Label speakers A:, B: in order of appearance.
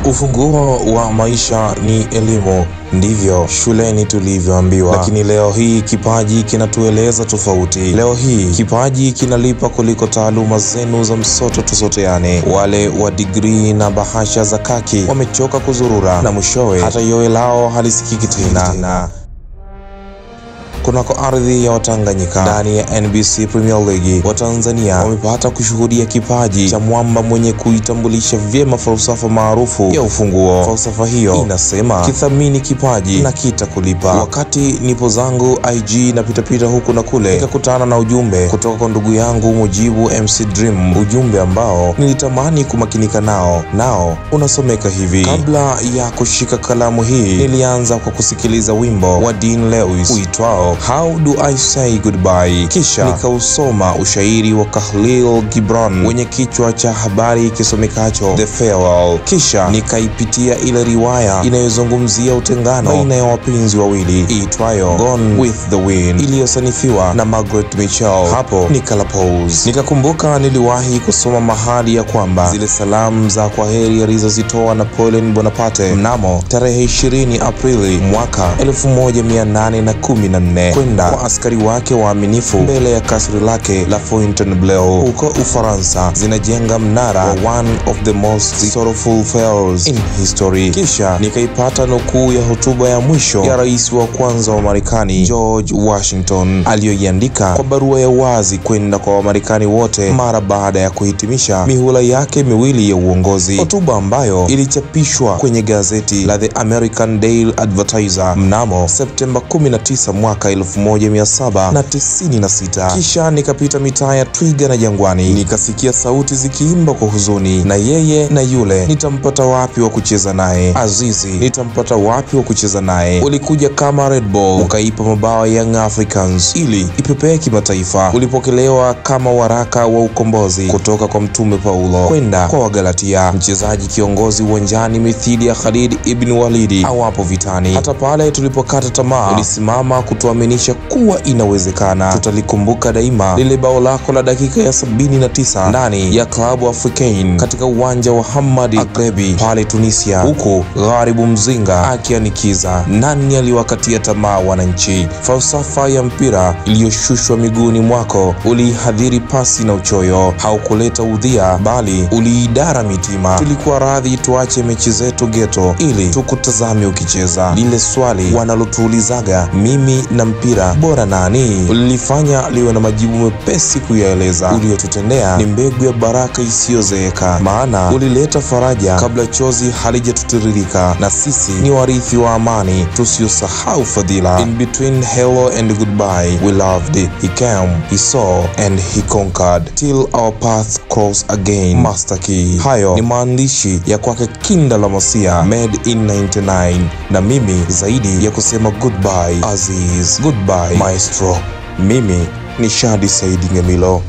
A: Ufunguo wa maisha ni elimu, ndivyo shuleni tulivyoambiwa. Lakini leo hii kipaji kinatueleza tofauti. Leo hii kipaji kinalipa kuliko taaluma zenu za msoto tusoteane. Wale wa degree na bahasha za kaki wamechoka kuzurura, na mwishowe hata yoe lao halisikiki tena. Kunako ardhi ya Watanganyika ndani ya NBC Premier League, Watanzania wamepata kushuhudia kipaji cha mwamba mwenye kuitambulisha vyema falsafa maarufu ya ufunguo. Falsafa hiyo inasema kithamini kipaji na kitakulipa. Wakati nipo zangu IG na pitapita huku na kule, nikakutana na ujumbe kutoka kwa ndugu yangu Mujibu MC Dream, ujumbe ambao nilitamani kumakinika nao unasomeka hivi. Kabla ya kushika kalamu hii, nilianza kwa kusikiliza wimbo wa Dean Lewis uitwao How Do I Say Goodbye, kisha nikausoma ushairi wa Khalil Gibran wenye kichwa cha habari kisomekacho The Farewell, kisha nikaipitia ile riwaya inayozungumzia utengano baina ya wapenzi wawili iitwayo Gone with the Wind iliyosanifiwa na Margaret Mitchell. Hapo nikala pause, nikakumbuka niliwahi kusoma mahali ya kwamba zile salamu za kwaheri alizozitoa Napoleon Bonaparte mnamo tarehe 20 Aprili mwaka 1814 kwenda kwa askari wake waaminifu mbele ya kasri lake la Fontainebleau huko Ufaransa zinajenga mnara wa one of the most sorrowful farewells in history. Kisha nikaipata nukuu ya hotuba ya mwisho ya rais wa kwanza wa Marekani George Washington aliyoiandika kwa barua ya wazi kwenda kwa Wamarekani wote mara baada ya kuhitimisha mihula yake miwili ya uongozi, hotuba ambayo ilichapishwa kwenye gazeti la The American Daily Advertiser mnamo Septemba 19 mwaka 1796. Kisha nikapita mitaa ya Twiga na Jangwani, nikasikia sauti zikiimba kwa huzuni, na yeye na yule nitampata wapi wa kucheza naye, Azizi nitampata wapi wa kucheza naye. Ulikuja kama Red Bull ukaipa mabawa Young Africans ili ipepee kimataifa. Ulipokelewa kama waraka wa ukombozi kutoka kwa Mtume Paulo kwenda kwa Wagalatia. Mchezaji kiongozi uwanjani mithili ya Khalid ibn Walidi awapo vitani. Hata pale tulipokata tamaa, ulisimama kutuaminisha kuwa inawezekana. Tutalikumbuka daima lile bao lako la dakika ya 79 ndani ya klabu Africain katika uwanja wa Hamad Agrebi pale Tunisia, huku Gharibu Mzinga akianikiza. Nani aliwakatia tamaa wananchi? Falsafa ya mpira iliyoshushwa miguuni mwako, ulihadhiri pasi na uchoyo. Haukuleta udhia bali uliidara mitima. Tulikuwa radhi tuache mechi zetu geto ili tukutazame ukicheza. Lile swali wanalotuulizaga mimi na mpira bora nani, ulilifanya liwe na majibu mepesi kuyaeleza. Uliyotutendea ni mbegu ya baraka isiyozeeka, maana ulileta faraja kabla chozi halijatutiririka, na sisi ni warithi wa amani tusiyosahau fadhila. In between hello and goodbye we loved, he came, he saw and he conquered till our path cross again. Master Key. Hayo ni maandishi ya kwake Kinda la Masia, made in 99, na mimi zaidi ya kusema goodbye Aziz, goodbye Maestro, mimi ni Shadi Saidi Ngemilo.